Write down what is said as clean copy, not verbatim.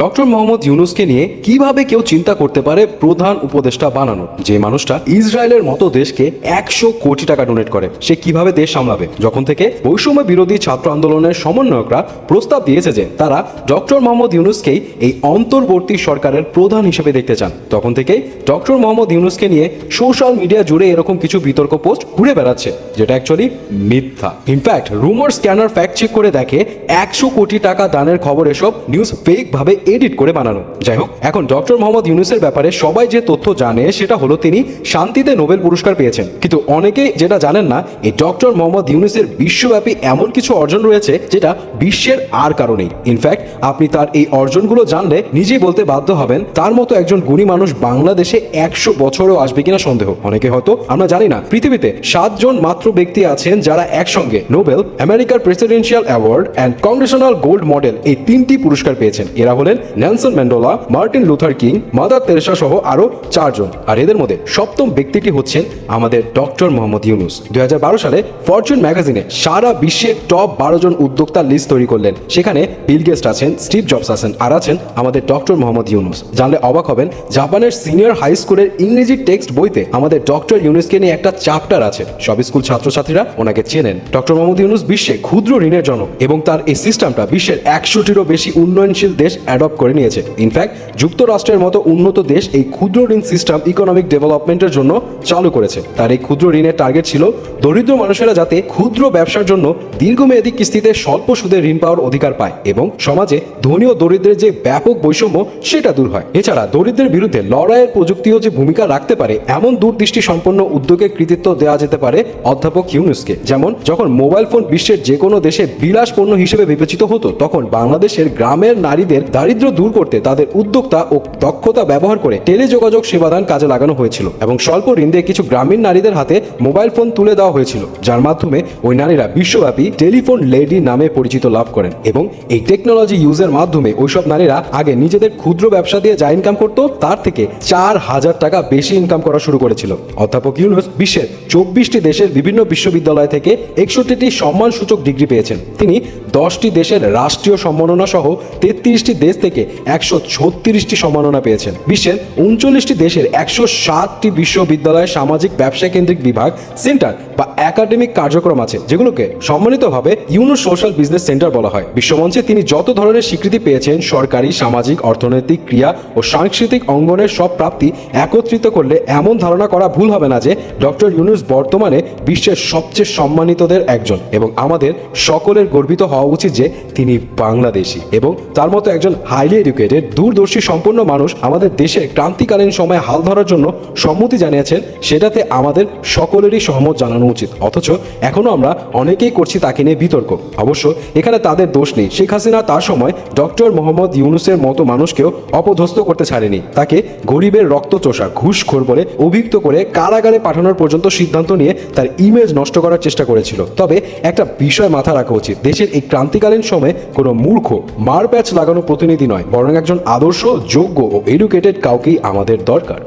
Doctor Mohammad ইউনূসকে নিয়ে কিভাবে কেউ চিন্তা করতে পারে প্রধান উপদেষ্টা বানানো? যে মানুষটা ইসরায়েলের মতো দেশকে 100 কোটি টাকা ডোনেট করে, সে কিভাবে দেশ সামলাবে? যখন থেকে বৈষম্য বিরোধী ছাত্র আন্দোলনের সমন্বয়করা প্রস্তাব দিয়েছে যে তারা ডক্টর মোহাম্মদ ইউনূসকেই এই অন্তর্বর্তী সরকারের প্রধান হিসেবে দেখতে চান, তখন থেকেই ডক্টর মোহাম্মদ ইউনূসকে নিয়ে সোশ্যাল মিডিয়া জুড়ে এরকম কিছু বিতর্ক পোস্ট ঘুরে বেড়াচ্ছে, যেটা অ্যাকচুয়ালি মিথ্যা। ইনফ্যাক্ট রুমার স্ক্যানার ফ্যাক্ট চেক করে দেখে 100 কোটি টাকা দানের খবর এসব নিউজ ফেক ভাবে এডিট করে বানানো। যাই হোক, এখন ডক্টর মোহাম্মদ ইউনূসের ব্যাপারে সবাই যে তথ্য জানে সেটা হলো তিনি শান্তিতে নোবেল পুরস্কার পেয়েছেন, কিন্তু অনেকেই যেটা জানেন না, এই ডক্টর মোহাম্মদ ইউনূসের বিশ্বব্যাপী এমন কিছু অর্জন রয়েছে যেটা বিশ্বের আর কারণেই। ইনফ্যাক্ট আপনি তার এই অর্জনগুলো জানলে নিজেই বলতে বাধ্য হবেন তার মতো একজন গুণী মানুষ বাংলাদেশে 100 বছরও আসবে কিনা সন্দেহ। অনেকে হয়তো আমরা জানি না, পৃথিবীতে 7 জন মাত্র ব্যক্তি আছেন যারা একসঙ্গে নোবেল, আমেরিকার presidential award and Congressional gold model এই 3টি পুরস্কার পেয়েছেন। এরা হলেন Nelson Mandela, Martin Luther king, mother Teresa সহ আরো 4 জন। আর এদের মধ্যে সপ্তম ব্যক্তিটি হচ্ছেন আমাদের ডক্টর মোহাম্মদ ইউনূস। 2012 সালে ফরচুন ম্যাগাজিনে সারা বিশ্বের টপ 12 জন উদ্যোক্তার লিস্ট তৈরি করলেন। সেখানে বিল গেটস আছেন, স্টিভ জবস আছেন, আর আছেন আমাদের ডক্টর মোহাম্মদ ইউনূস। জানলে অবাক হবেন, জাপানের সিনিয়র হাই স্কুলের ইংরেজি টেক্সট বইতে আমাদের ডক্টর ইউনূসকে নিয়ে একটা চ্যাপ্টার আছে। সব স্কুল ছাত্রছাত্রীরা ওনাকে চেনেন। ডক্টর মোহাম্মদ ইউনূস বিশ্বে ক্ষুদ্র ঋণের জনক এবং তার এই সিস্টেমটা বিশ্বের 100টিরও বেশি উন্নয়নশীল দেশ অ্যাডপ্ট করে নিয়েছে। ইনফ্যাক্ট যুক্তরাষ্ট্রের মতো উন্নত দেশ এই ক্ষুদ্র ঋণ সিস্টেম ইকোনমিক ডেভেলপমেন্টের জন্য চালু করেছে। তার এই ক্ষুদ্র ঋণের টার্গেট ছিল দরিদ্র মানুষেরা যাতে ক্ষুদ্র ব্যবসার জন্য দীর্ঘমেয়াদী কিস্তিতে স্বল্প সুদে ঋণ পাওয়ার অধিকার পায় এবং সমাজে ধনী ও দরিদ্রের যে ব্যাপক বৈষম্য সেটা দূর হয়। এছাড়া দরিদ্রের বিরুদ্ধে লড়াইয়ের প্রযুক্তিও যে ভূমিকা রাখতে পারে এমন দূরদৃষ্টি সম্পন্ন উদ্যোগের কৃতিত্ব দেওয়া যেতে পারে অধ্যাপক ইউনূসকে। যেমন যখন মোবাইল ফোন বিশ্বের যে কোনো দেশে বিলাস পণ্য হিসেবে বিবেচিত হতো, তখন বাংলাদেশের গ্রামের নারীদের দারিদ্র্য দূর করতে তাদের উদ্যোক্তা ও দক্ষতা ব্যবহার করে টেলিযোগাযোগ সেবাদান কাজে লাগানো হয়েছিল এবং স্বল্প ঋণ দিয়ে কিছু গ্রামীণ নারীদের হাতে মোবাইল ফোন তুলে দেওয়া হয়েছিল, যার মাধ্যমে ওই নারীরা বিশ্বব্যাপী টেলিফোন লেডি নামে পরিচিত লাভ করেন। এবং এই টেকনোলজি ইউজের মাধ্যমে ওইসব নারীরা আগে নিজেদের ক্ষুদ্র ব্যবসা দিয়ে যা ইনকাম করতো তার থেকে 4000 টাকা বেশি ইনকাম করা শুরু করেছিল। অধ্যাপক ইউনূস বিশ্বের 24টি দেশের বিভিন্ন বিশ্ববিদ্যালয় থেকে 61টি সম্মানসূচক ডিগ্রি পেয়েছেন। তিনি 10টি দেশের রাষ্ট্রীয় সম্মাননা সহ 33টি দেশ থেকে 136টি সম্মাননা পেয়েছেন। বিশ্বের 39টি দেশের 107টি বিশ্ববিদ্যালয়ের সামাজিক ব্যবসা কেন্দ্রিক বিভাগ, সেন্টার বা একাডেমিক কার্যক্রম আছে, যেগুলোকে সম্মানিতভাবে ইউনূস সোশ্যাল বিজনেস সেন্টার বলা হয়। বিশ্বমঞ্চে তিনি যত ধরনের স্বীকৃতি পেয়েছেন, সরকারি, সামাজিক, অর্থনৈতিক, ক্রিয়া ও সাংস্কৃতিক অঙ্গনের সব প্রাপ্তি একত্রিত করলে এমন ধারণা করা ভুল হবে না যে ডক্টর ইউনূস বর্তমানে বিশ্বের সবচেয়ে সম্মানিতদের একজন এবং আমাদের সকলের গর্বিত হওয়া উচিত যে তিনি বাংলাদেশি এবং তার মতো একজন হাইলি এডুকেটেড, দূরদর্শী সম্পন্ন মানুষ আমাদের দেশে ক্রান্তিকালীন সময়ে হাল ধরার জন্য সম্মতি জানিয়েছেন। সেটাতে আমাদের সকলেরই সহমত জানানো উচিত। অথচ এখনো আমরা অনেকেই করছি তাকে নিয়ে বিতর্ক। অবশ্য এখানে তাদের দোষ নেই। শেখ হাসিনা তার সময় ডক্টর মোহাম্মদ ইউনূসের মতো মানুষকেও অপদস্থ করতে ছাড়েনি। তাকে গরিবের রক্তচোষা, ঘুষখোর বলে অভিযুক্ত করে কারাগারে পাঠানোর পর্যন্ত সিদ্ধান্ত নিয়ে তার ইমেজ নষ্ট করার চেষ্টা করেছিল। তবে একটা বিষয় মাথায় রাখা উচিত, দেশের এই ক্রান্তিকালীন সময়ে কোনো মূর্খ মারপ্যাচ লাগানো প্রতিনিধি নয়, বরং একজন আদর্শ, যোগ্য ও এডুকেটেড কাউকেই আমাদের দরকার।